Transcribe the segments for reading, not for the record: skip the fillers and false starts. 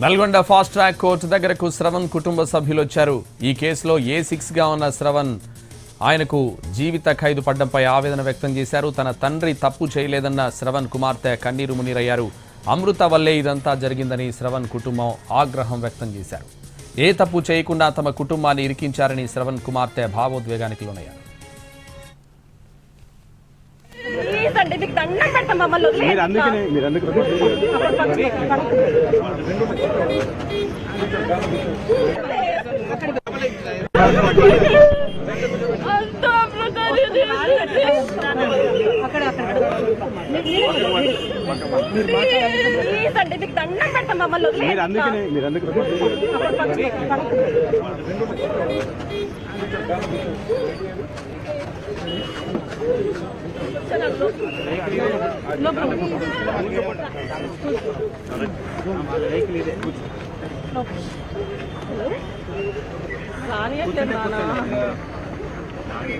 Nalgonda fast track court దగ్గరకు శ్రవణ్ కుటుంబ సభ్యులు వచ్చారు. ఈ కేసులో A6 గా ఉన్న శ్రవణ్ ఆయనకు జీవిత ఖైదు పడ్డంపై ఆవేదన వ్యక్తం చేశారు. తన తండ్రి తప్పు చేయలేదన్న శ్రవణ్ కుమార్తె కన్నీరు మునీరయ్యారు. అమృత వల్లే ఇదంతా జరిగిందని శ్రవణ్ కుటుంబం ఆగ్రహం వ్యక్తం చేశారు. ఏ తప్పు చేయకుండా తమ కుటుంబాన్ని ఇరికించారని శ్రవణ్ కుమార్తె భావోద్వేగానికి లోనయ్యారు.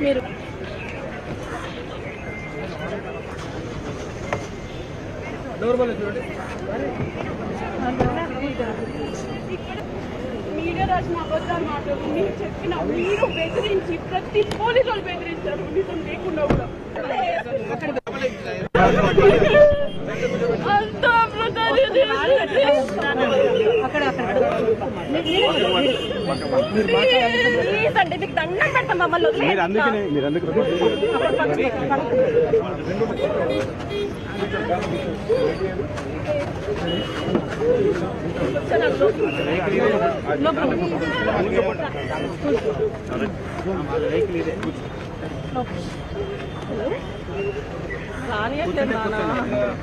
మీరు మీరే రాసిన అబద్ధాలు మాటలు మీరు చెప్పిన మీరు బెదిరించి ప్రతి పోలీసు వాళ్ళు బెదిరించారు నిజం లేకుండా కూడా అంటే మీకు దండం పెడతాం మమ్మల్ని కానీ